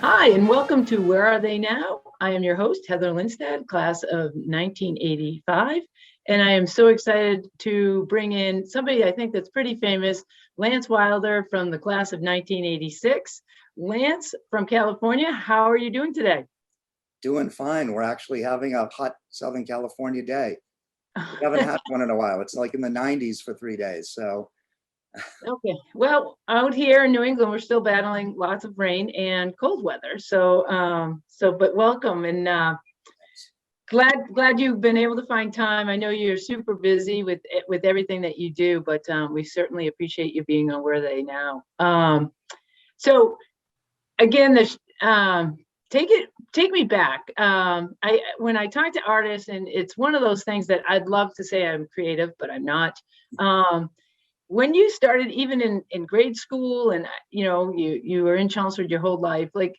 Hi, and welcome to Where Are They Now? I am your host, Heather Lindstad, class of 1985, and I am so excited to bring in somebody I think that's pretty famous, Lance Wilder from the class of 1986. Lance from California, how are you doing today? Doing fine. We're actually having a hot Southern California day. We haven't had one in a while. It's like in the 90s for 3 days. So Okay, well, out here in New England, we're still battling lots of rain and cold weather. But welcome and glad you've been able to find time. I know you're super busy with everything that you do, but we certainly appreciate you being on Where Are They Now. So again, this take me back. I when I talk to artists, and it's one of those things that I'd love to say I'm creative, but I'm not. When you started, even in grade school, and you were in Chelmsford your whole life, like,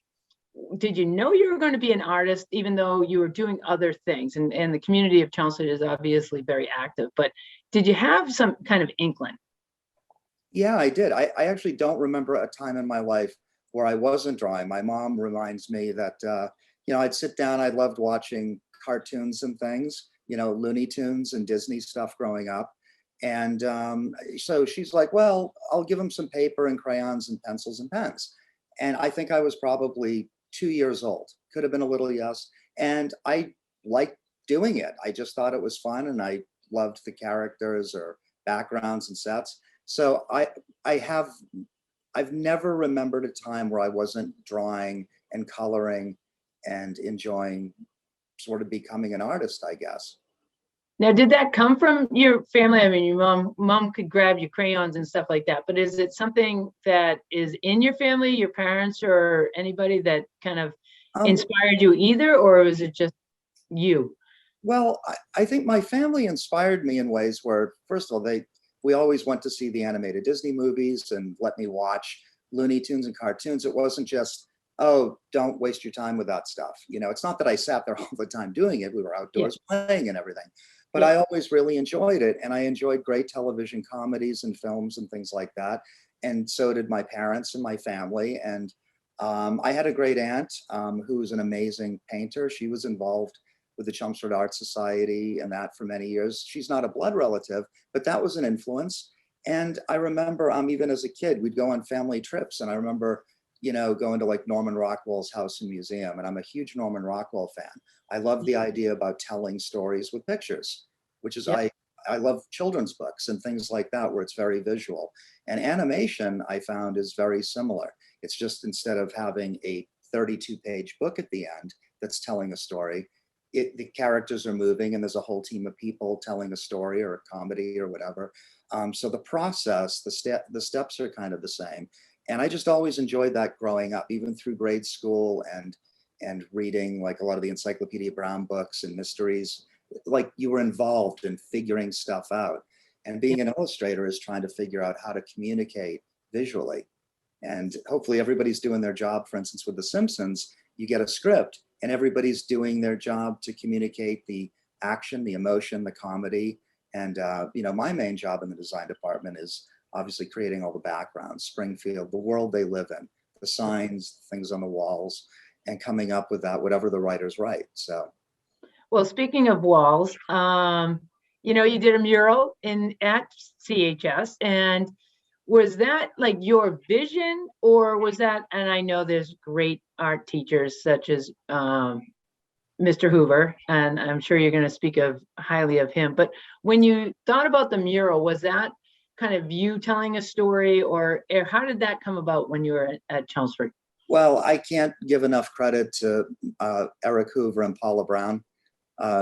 did you know you were going to be an artist, even though you were doing other things? And the community of Chelmsford is obviously very active, but did you have some kind of inkling? yeah, I did. I actually don't remember a time in my life where I wasn't drawing. My mom reminds me that, I'd sit down. I loved watching cartoons and things, Looney Tunes and Disney stuff growing up. And so she's like, well, I'll give him some paper and crayons and pencils and pens. And I think I was probably 2 years old, could have been a little, yes. And I liked doing it. I just thought it was fun, and I loved the characters or backgrounds and sets. So I've never remembered a time where I wasn't drawing and coloring and enjoying sort of becoming an artist, I guess. Now, did that come from your family? I mean, your mom could grab you crayons and stuff like that, but is it something that is in your family, your parents, or anybody that kind of Um, inspired you either, or was it just you? well, I think my family inspired me in ways where, first of all, we always went to see the animated Disney movies and let me watch Looney Tunes and cartoons. It wasn't just, oh, don't waste your time with that stuff. It's not that I sat there all the time doing it. We were Yeah, outdoors playing and everything. But yeah. I always really enjoyed it. And I enjoyed great television comedies and films and things like that. And so did my parents and my family. And I had a great aunt who was an amazing painter. She was involved with the Chelmsford Art Society and that for many years. She's not a blood relative, but that was an influence. And I remember even as a kid, we'd go on family trips. And I remember, going to like Norman Rockwell's house and museum. And I'm a huge Norman Rockwell fan. I love the idea about telling stories with pictures, which is, Yeah. I love children's books and things like that, where it's very visual. And animation, I found, is very similar. It's just, instead of having a 32-page book at the end that's telling a story, the characters are moving and there's a whole team of people telling a story or a comedy or whatever. So the process, the steps are kind of the same. And I just always enjoyed that growing up, even through grade school and reading like a lot of the Encyclopedia Brown books and mysteries. Like, you were involved in figuring stuff out. And being an illustrator is trying to figure out how to communicate visually. And hopefully everybody's doing their job. For instance, with The Simpsons, you get a script and everybody's doing their job to communicate the action, the emotion, the comedy. And my main job in the design department is obviously creating all the backgrounds, Springfield, the world they live in, the signs, things on the walls, and coming up with that, whatever the writers write. So, Well, speaking of walls, you did a mural at CHS, and was that like your vision, or was that? And I know there's great art teachers such as Mr. Hoover, and I'm sure you're going to speak of highly of him. But when you thought about the mural, was that kind of you telling a story, or how did that come about when you were at Chelmsford? well, I can't give enough credit to Eric Hoover and Paula Brown.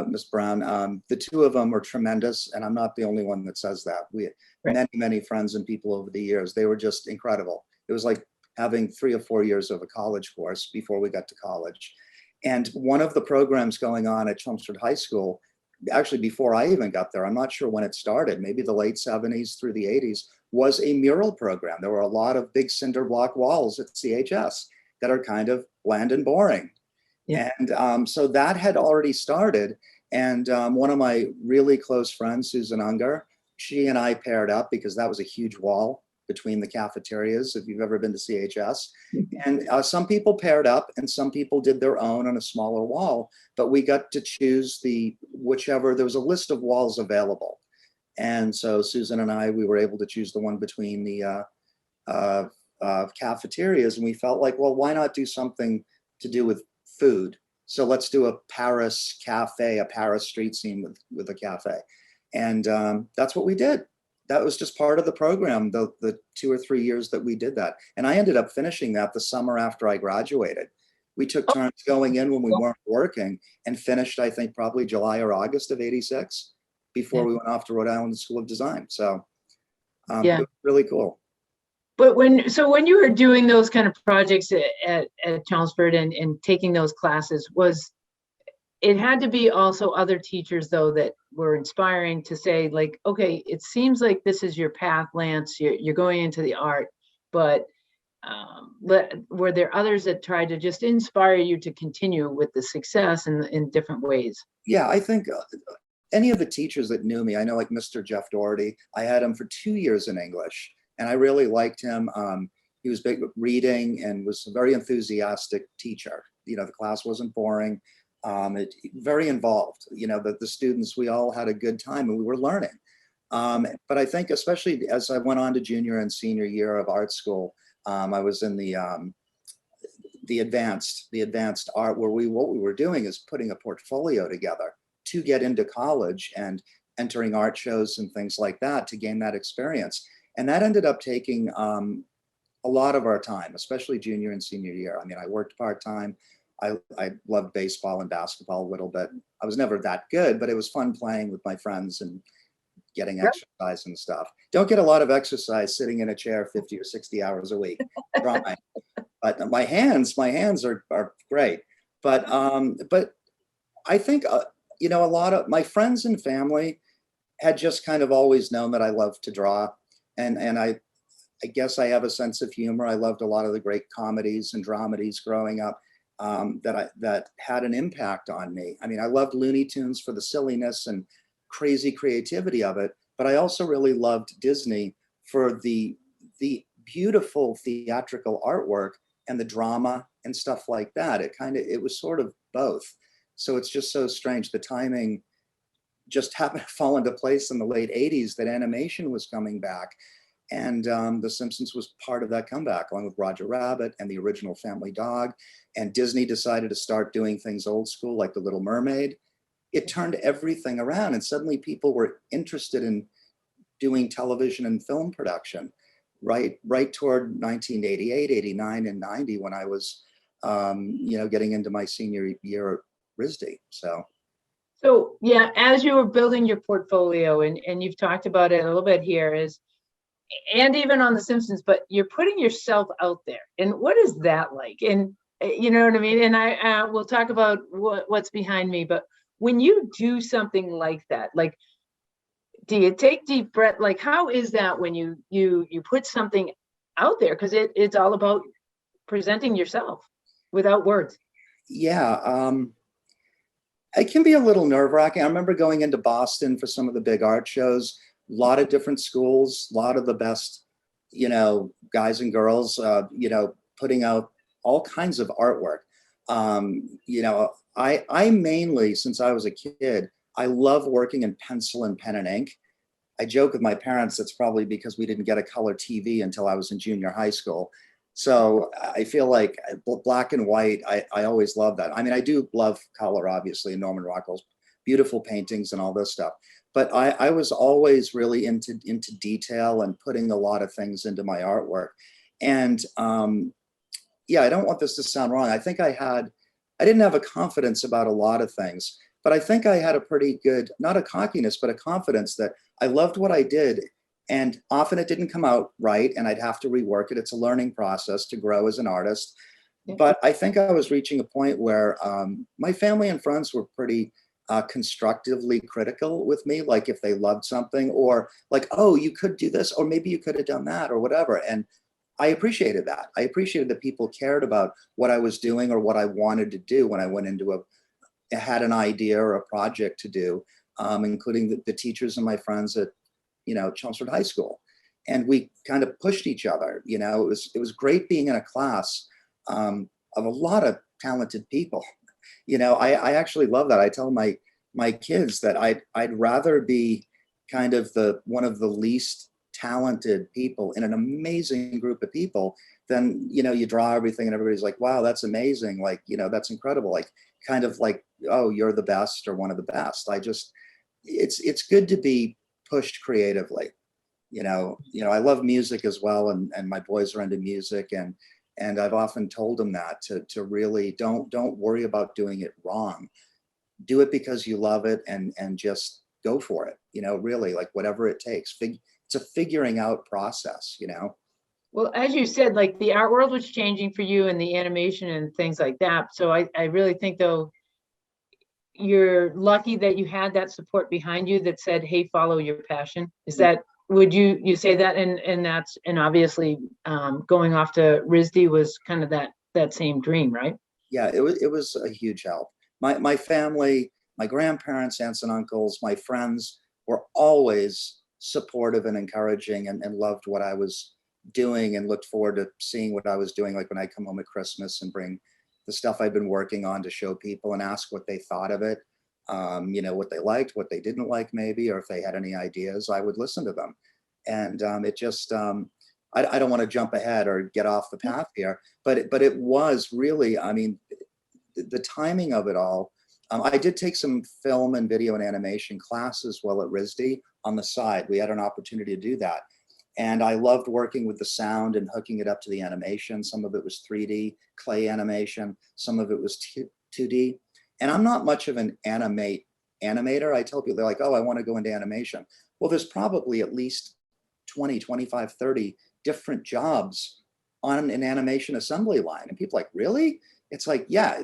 Miss Brown. The two of them were tremendous, and I'm not the only one that says that. We had Right. many friends and people over the years. They were just incredible. It was like having 3 or 4 years of a college course before we got to college. And one of the programs going on at Chelmsford High School, actually before I even got there, I'm not sure when it started, maybe the late 70s through the 80s, was a mural program. There were a lot of big cinder block walls at CHS that are kind of bland and boring. Yeah. And so that had already started. And one of my really close friends, Susan Unger, she and I paired up because that was a huge wall between the cafeterias, if you've ever been to CHS. And some people paired up and some people did their own on a smaller wall, but we got to choose whichever, there was a list of walls available. And so Susan and I, we were able to choose the one between the cafeterias, and we felt like, well, why not do something to do with food? So let's do a Paris cafe, a Paris street scene with a cafe. And that's what we did. That was just part of the program, the 2 or 3 years that we did that. And I ended up finishing that the summer after I graduated. We took turns going in when we weren't working and finished, I think, probably July or August of '86 before we went off to Rhode Island School of Design. So it was really cool. But when you were doing those kind of projects at Chelmsford and taking those classes, it had to be also other teachers though that were inspiring to say like, okay, it seems like this is your path, Lance, you're going into the art, but were there others that tried to just inspire you to continue with the success in different ways? Yeah, I think any of the teachers that knew me, I know like Mr. Jeff Doherty, I had him for 2 years in English and I really liked him. He was big with reading and was a very enthusiastic teacher. You know, the class wasn't boring. Very involved. You know, the students, we all had a good time and we were learning. But I think especially as I went on to junior and senior year of art school, I was in the advanced art where what we were doing is putting a portfolio together to get into college and entering art shows and things like that to gain that experience. And that ended up taking a lot of our time, especially junior and senior year. I mean, I worked part-time. I loved baseball and basketball a little bit. I was never that good, but it was fun playing with my friends and getting exercise and stuff. Don't get a lot of exercise sitting in a chair 50 or 60 hours a week. Trying. But my hands are great. But I think, you know, a lot of my friends and family had just kind of always known that I love to draw. And I guess I have a sense of humor. I loved a lot of the great comedies and dramedies growing up. That had an impact on me. I mean, I loved Looney Tunes for the silliness and crazy creativity of it, but I also really loved Disney for the beautiful theatrical artwork and the drama and stuff like that. It was sort of both. So it's just so strange. The timing just happened to fall into place in the late '80s that animation was coming back. And The Simpsons was part of that comeback, along with Roger Rabbit and the original Family Dog. And Disney decided to start doing things old school, like The Little Mermaid. It turned everything around, and suddenly people were interested in doing television and film production. Right toward 1988, '89, and '90, when I was, you know, getting into my senior year at RISD. So yeah, as you were building your portfolio, and you've talked about it a little bit here, and even on The Simpsons, but you're putting yourself out there. And what is that like? And you know what I mean? And I we'll talk about what's behind me, but when you do something like that, like, do you take deep breath? Like, how is that when you put something out there? Because it's all about presenting yourself without words. Yeah, it can be a little nerve-wracking. I remember going into Boston for some of the big art shows. A lot of different schools, a lot of the best, you know, guys and girls, you know, putting out all kinds of artwork. You know, I mainly, since I was a kid, I love working in pencil and pen and ink. I joke with my parents, it's probably because we didn't get a color TV until I was in junior high school. So I feel like black and white, I always love that. I mean, I do love color, obviously, and Norman Rockwell's beautiful paintings and all this stuff. But I was always really into detail and putting a lot of things into my artwork. And yeah, I don't want this to sound wrong. I think I didn't have a confidence about a lot of things, but I think I had a pretty good, not a cockiness, but a confidence that I loved what I did. And often it didn't come out right and I'd have to rework it. It's a learning process to grow as an artist. But I think I was reaching a point where my family and friends were pretty constructively critical with me, like if they loved something or like, oh, you could do this, or maybe you could have done that or whatever. And I appreciated that. I appreciated that people cared about what I was doing or what I wanted to do when I went into had an idea or a project to do, including the teachers and my friends at, you know, Chelmsford High School. And we kind of pushed each other. You know, it was great being in a class of a lot of talented people. I actually love that. I tell my kids that I'd rather be kind of the one of the least talented people in an amazing group of people than, you draw everything and everybody's like, wow, that's amazing. Like, that's incredible. Like, kind of like, oh, you're the best or one of the best. It's good to be pushed creatively. I love music as well, and my boys are into music, and I've often told them that to really don't worry about doing it wrong. Do it because you love it, and just go for it. Really, like, whatever it takes. It's a figuring out process. Well, as you said, like the art world was changing for you and the animation and things like that. So I really think though, you're lucky that you had that support behind you that said, hey, follow your passion. Is that, would you say that? And obviously going off to RISD was kind of that same dream, right? Yeah, it was a huge help. My family, my grandparents, aunts and uncles, my friends were always supportive and encouraging, and loved what I was doing and looked forward to seeing what I was doing. Like when I come home at Christmas and bring the stuff I've been working on to show people and ask what they thought of it, what they liked, what they didn't like maybe, or if they had any ideas, I would listen to them. And it just, I don't want to jump ahead or get off the path here, but it was really, I mean, the timing of it all. I did take some film and video and animation classes while at RISD on the side. We had an opportunity to do that. And I loved working with the sound and hooking it up to the animation. Some of it was 3D clay animation. Some of it was 2D. And I'm not much of an animator. I tell people, they're like, oh, I want to go into animation. Well, there's probably at least 20, 25, 30 different jobs on an animation assembly line. And people are like, really? It's like, yeah,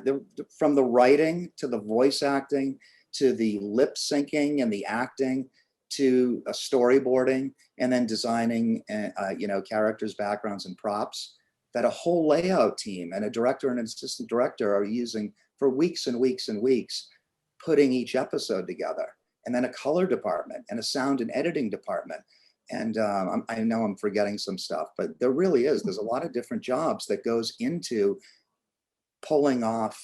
from the writing to the voice acting to the lip syncing and the acting to storyboarding, and then designing, characters, backgrounds, and props, that a whole layout team and a director and an assistant director are using for weeks and weeks and weeks, putting each episode together. And then a color department and a sound and editing department. And I know I'm forgetting some stuff, but there really is. There's a lot of different jobs that goes into pulling off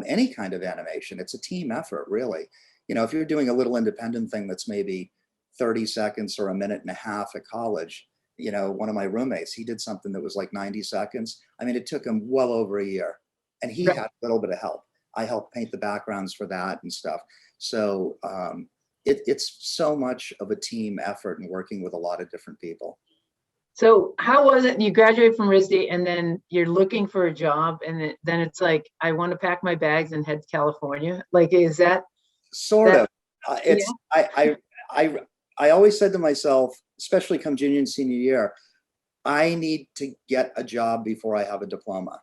any kind of animation. It's a team effort, really. If you're doing a little independent thing that's maybe 30 seconds or a minute and a half at college, one of my roommates, he did something that was like 90 seconds. I mean, it took him well over a year, and he Right. had a little bit of help. I helped paint the backgrounds for that and stuff. So it's so much of a team effort and working with a lot of different people. So how was it? You graduate from RISD and then you're looking for a job, and then it's like, I want to pack my bags and head to California. Like, is that Sort that? of. Yeah. It's I always said to myself, especially come junior and senior year, I need to get a job before I have a diploma.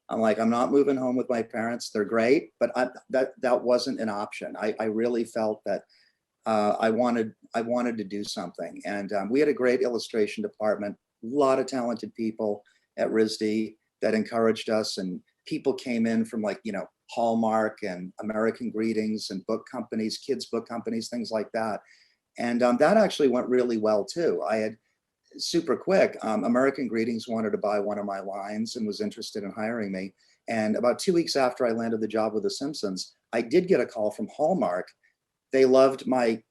I'm like, I'm not moving home with my parents. They're great, but that wasn't an option. I really felt that I wanted to do something, and we had a great illustration department, a lot of talented people at RISD that encouraged us, and people came in from, like, Hallmark and American Greetings and book companies, kids book companies, things like that. And that actually went really well too. I had super quick. American Greetings wanted to buy one of my lines and was interested in hiring me. And about 2 weeks after I landed the job with The Simpsons, I did get a call from Hallmark. They loved my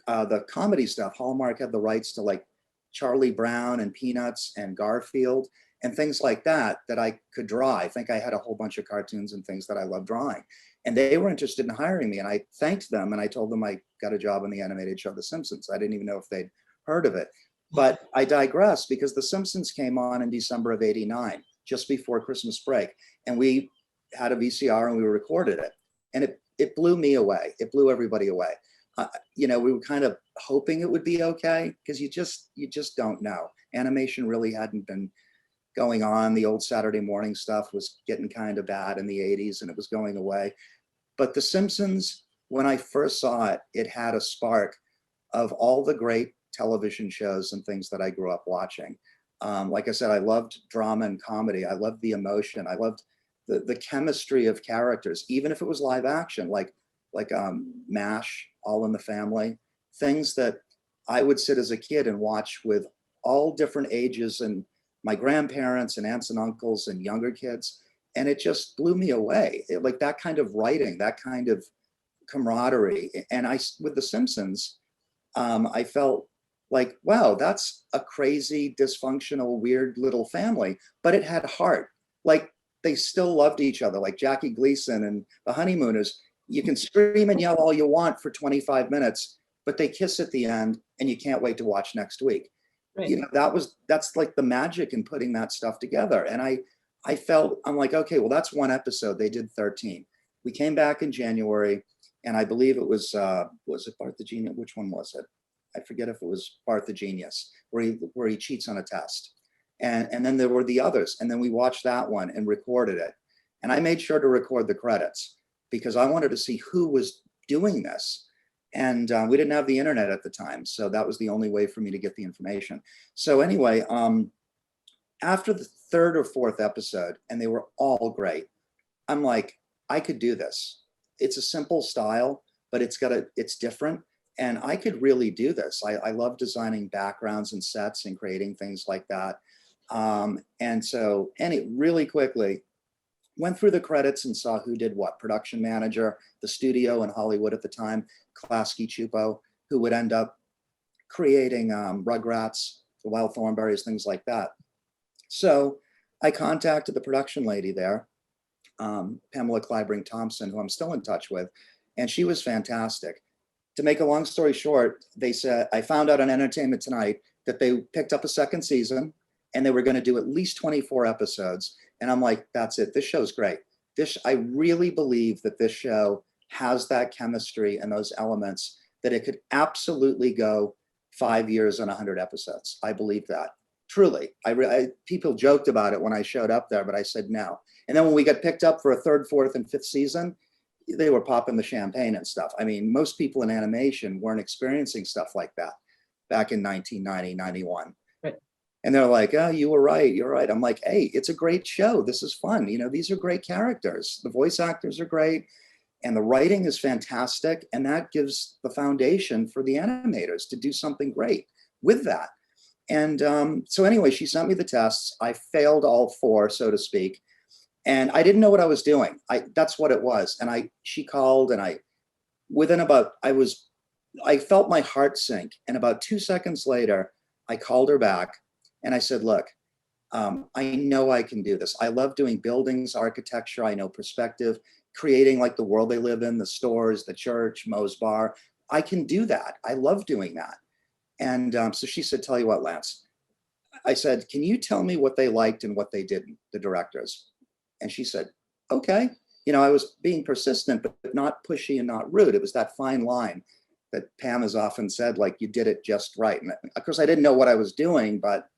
the comedy stuff. Hallmark had the rights to, like, Charlie Brown and Peanuts and Garfield and things like that I could draw. I think I had a whole bunch of cartoons and things that I love drawing. And they were interested in hiring me. And I thanked them, and I told them I got a job on the animated show The Simpsons. I didn't even know if they'd heard of it. But I digress, because The Simpsons came on in December of '89, just before Christmas break. And we had a VCR and we recorded it. And it blew me away. It blew everybody away. We were kind of hoping it would be okay, because you just don't know. Animation really hadn't been going on. The old Saturday morning stuff was getting kind of bad in the '80s, and it was going away. But The Simpsons, when I first saw it, it had a spark of all the great television shows and things that I grew up watching. Like I said, I loved drama and comedy. I loved the emotion. I loved the chemistry of characters, even if it was live action, like MASH, All in the Family, things that I would sit as a kid and watch with all different ages and my grandparents and aunts and uncles and younger kids. And it just blew me away. Like that kind of writing, that kind of camaraderie. And with The Simpsons, I felt like, wow, that's a crazy, dysfunctional, weird little family, but it had heart. Like they still loved each other, like Jackie Gleason and the Honeymooners. You can scream and yell all you want for 25 minutes, but they kiss at the end and you can't wait to watch next week. Right. You know, that's like the magic in putting that stuff together. And I'm like, okay, well, that's one episode. They did 13. We came back in January, and I believe it was it Bart the Genius? Which one was it? I forget if it was Bart the Genius, where he cheats on a test. And then there were the others. And then we watched that one and recorded it. And I made sure to record the credits because I wanted to see who was doing this. And we didn't have the internet at the time. So that was the only way for me to get the information. So anyway, after the third or fourth episode, and they were all great, I'm like, I could do this. It's a simple style, but it's different. And I could really do this. I love designing backgrounds and sets and creating things like that. And really quickly went through the credits and saw who did what. Production manager, the studio in Hollywood at the time, Klasky Chupo, who would end up creating Rugrats, The Wild Thornberrys, things like that. So I contacted the production lady there, Pamela Clybring Thompson, who I'm still in touch with, and she was fantastic. To make a long story short, they said, I found out on Entertainment Tonight that they picked up a second season and they were going to do at least 24 episodes. And I'm like, that's it. This show's great. I really believe that this show has that chemistry and those elements that it could absolutely go 5 years and 100 episodes. I believe that. Truly. People joked about it when I showed up there, but I said no. And then when we got picked up for a third, fourth, and fifth season, they were popping the champagne and stuff. I mean, most people in animation weren't experiencing stuff like that back in 1990, 91. Right. And they're like, oh, you were right. You're right. I'm like, hey, it's a great show. This is fun. You know, these are great characters. The voice actors are great. And the writing is fantastic. And that gives the foundation for the animators to do something great with that. And so anyway, she sent me the tests. I failed all 4, so to speak. And I didn't know what I was doing. That's what it was. And she called, and I felt my heart sink. And about 2 seconds later, I called her back and I said, look, I know I can do this. I love doing buildings, architecture. I know perspective, creating like the world they live in, the stores, the church, Moe's Bar. I can do that. I love doing that. And so she said, tell you what, Lance, I said, can you tell me what they liked and what they didn't, the directors? And she said, okay. You know, I was being persistent, but not pushy and not rude. It was that fine line that Pam has often said, like, you did it just right. And of course, I didn't know what I was doing, but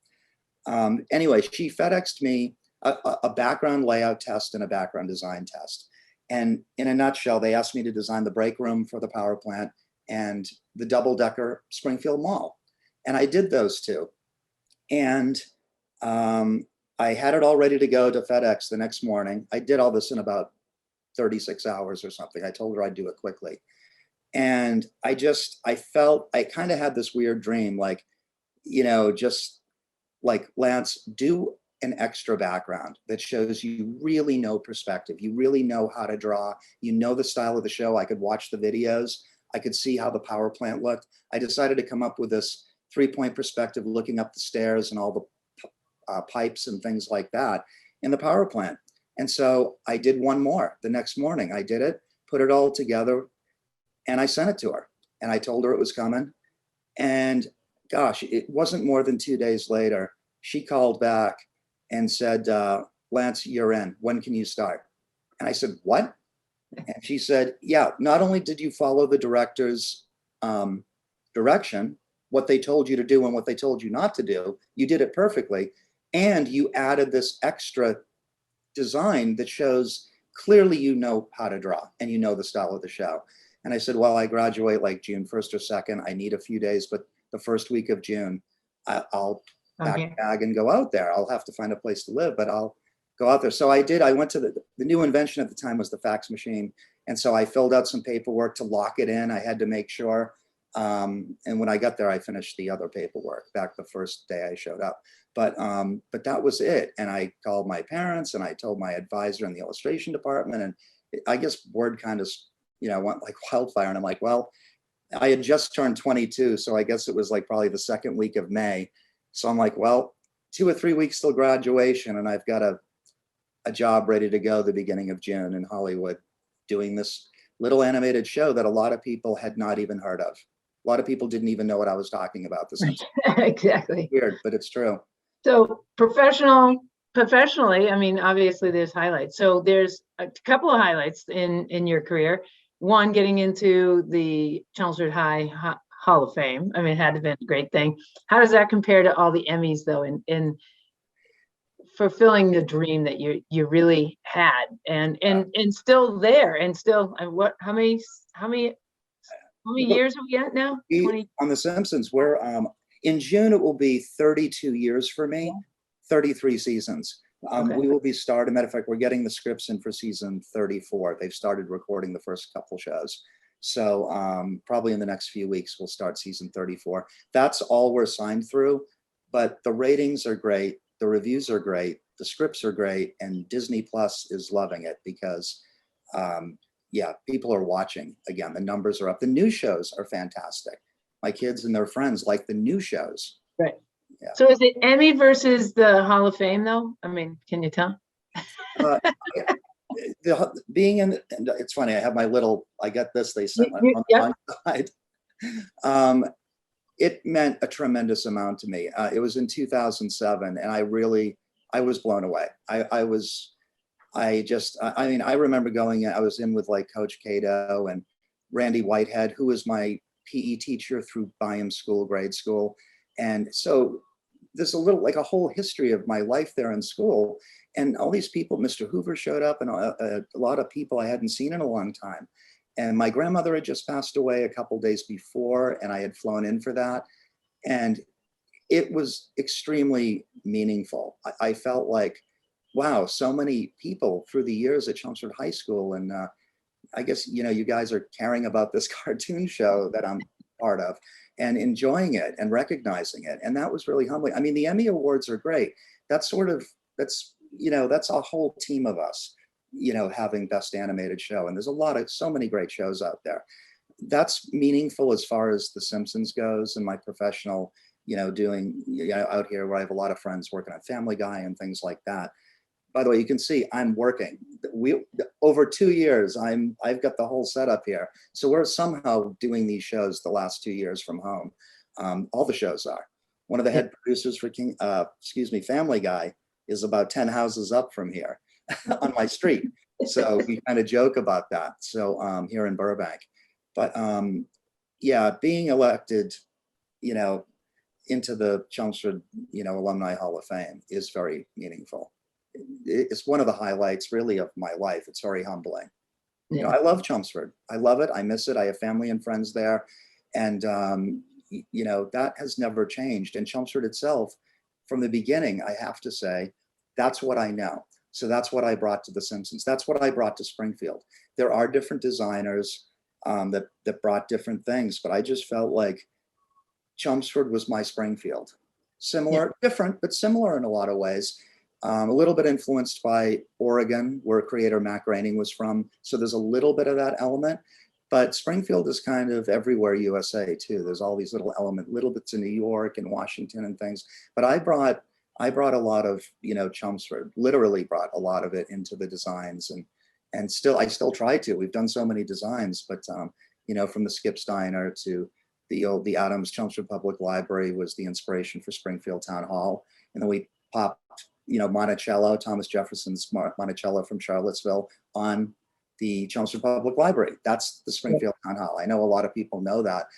anyway, she FedExed me a background layout test and a background design test. And in a nutshell, they asked me to design the break room for the power plant and the double-decker Springfield Mall. And I did those two. And I had it all ready to go to FedEx the next morning. I did all this in about 36 hours or something. I told her I'd do it quickly. And I felt, I kind of had this weird dream, like, you know, just like, Lance, do an extra background that shows you really know perspective. You really know how to draw. You know the style of the show. I could watch the videos. I could see how the power plant looked. I decided to come up with this 3-point perspective, looking up the stairs and all the pipes and things like that in the power plant. And so I did one more the next morning. I did it, put it all together, and I sent it to her. And I told her it was coming. And gosh, it wasn't more than 2 days later, she called back and said, Lance, you're in. When can you start? And I said, what? And she said, yeah, not only did you follow the director's direction, what they told you to do and what they told you not to do, you did it perfectly. And you added this extra design that shows clearly you know how to draw and you know the style of the show. And I said, well, I graduate like June 1st or 2nd. I need a few days, but the first week of June, I'll pack a bag and go out there. I'll have to find a place to live, but I'll go out there. So I did. I went to the new invention at the time was the fax machine. And so I filled out some paperwork to lock it in. I had to make sure And when I got there, I finished the other paperwork back the first day I showed up. But that was it. And I called my parents and I told my advisor in the illustration department. And I guess word kind of, went like wildfire. And I'm like, well, I had just turned 22. So I guess it was like probably the second week of May. So I'm like, well, 2 or 3 weeks till graduation. And I've got a job ready to go the beginning of June in Hollywood, doing this little animated show that a lot of people had not even heard of. A lot of people didn't even know what I was talking about. Exactly. Weird, but it's true. So professionally, I mean, obviously there's highlights. So there's a couple of highlights in your career. One, getting into the Chelmsford High Hall of Fame. I mean, it had to be a great thing. How does that compare to all the Emmys, though, in fulfilling the dream that you really had, and still there, and still, how many years are we at now? 20 on The Simpsons. We're in June, it will be 32 years for me, 33 seasons. Okay. We will be starting. Matter of fact, we're getting the scripts in for season 34. They've started recording the first couple shows. So probably in the next few weeks, we'll start season 34. That's all we're signed through, but the ratings are great. The reviews are great. The scripts are great. And Disney Plus is loving it because, yeah, people are watching. Again, the numbers are up. The new shows are fantastic. My kids and their friends like the new shows. Right. Yeah. So is it Emmy versus the Hall of Fame, though? I mean, can you tell? Being in, and it's funny, I have my little, I got this, they sent my on Yep. the side. It meant a tremendous amount to me. It was in 2007, and I was blown away. I mean, I remember going in, I was in with like Coach Cato and Randy Whitehead, who was my PE teacher through Byam School, grade school. And so there's a whole history of my life there in school. And all these people, Mr. Hoover showed up, and a lot of people I hadn't seen in a long time. And my grandmother had just passed away a couple days before, and I had flown in for that. And it was extremely meaningful. I felt like, wow, so many people through the years at Chelmsford High School. And I guess, you guys are caring about this cartoon show that I'm part of and enjoying it and recognizing it. And that was really humbling. I mean, the Emmy Awards are great. That's a whole team of us, having best animated show. And there's so many great shows out there. That's meaningful as far as The Simpsons goes, and my professional, doing, out here where I have a lot of friends working on Family Guy and things like that. By the way, you can see I'm working. Over 2 years, I've got the whole setup here. So we're somehow doing these shows the last 2 years from home. All the shows are. One of the head producers for Family Guy is about 10 houses up from here on my street. So we kind of joke about that. So here in Burbank, but yeah, being elected, into the Chelmsford, Alumni Hall of Fame is very meaningful. It's one of the highlights really of my life. It's very humbling. Yeah. I love Chelmsford. I love it. I miss it. I have family and friends there. And, that has never changed. And Chelmsford itself, from the beginning, I have to say, that's what I know. So that's what I brought to The Simpsons. That's what I brought to Springfield. There are different designers that brought different things, but I just felt like Chelmsford was my Springfield. Similar, different, but similar in a lot of ways. A little bit influenced by Oregon, where creator Mac Groening was from. So there's a little bit of that element, but Springfield is kind of everywhere USA too. There's all these little bits in New York and Washington and things. But I brought a lot of, Chelmsford, literally brought a lot of it into the designs, and I still try to. We've done so many designs, but from the Skip Steiner to the Adams Chelmsford Public Library was the inspiration for Springfield Town Hall. And then we popped, Monticello, Thomas Jefferson's Monticello from Charlottesville, on the Chelmsford Public Library. That's the Springfield Town Hall. I know a lot of people know that,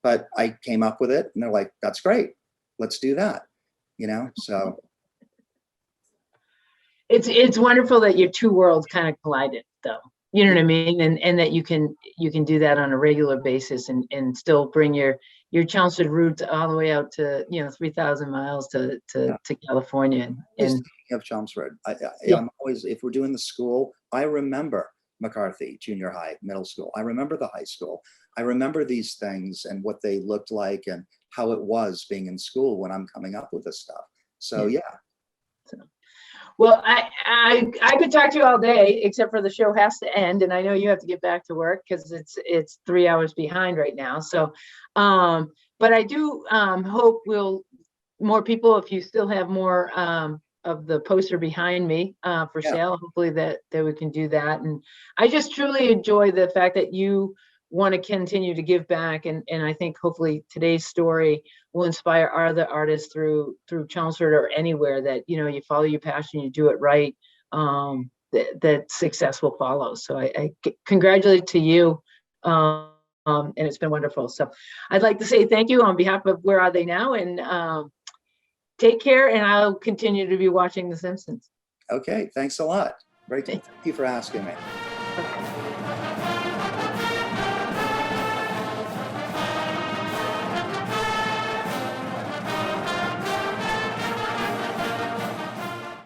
but I came up with it and they're like, that's great. Let's do that. So. It's wonderful that your two worlds kind of collided, though. You know what I mean? And that you can do that on a regular basis and still bring your Chelmsford roots all the way out to 3,000 miles to California. And Speaking of Chelmsford, I'm always, if we're doing the school, I remember McCarthy Junior High, middle school. I remember the high school. I remember these things and what they looked like and how it was being in school when I'm coming up with this stuff. So yeah. Well, I could talk to you all day, except for the show has to end, and I know you have to get back to work because it's 3 hours behind right now. So, but I do hope more people, if you still have more of the poster behind me for Yeah. sale, hopefully that we can do that. And I just truly enjoy the fact that you want to continue to give back, and I think hopefully today's story will inspire other artists through Chelmsford or anywhere, that you follow your passion, you do it right, that success will follow. So I congratulate to you, and it's been wonderful. So I'd like to say thank you on behalf of Where Are They Now, and take care, and I'll continue to be watching The Simpsons. Okay, thanks a lot. Thank you for asking me. Okay.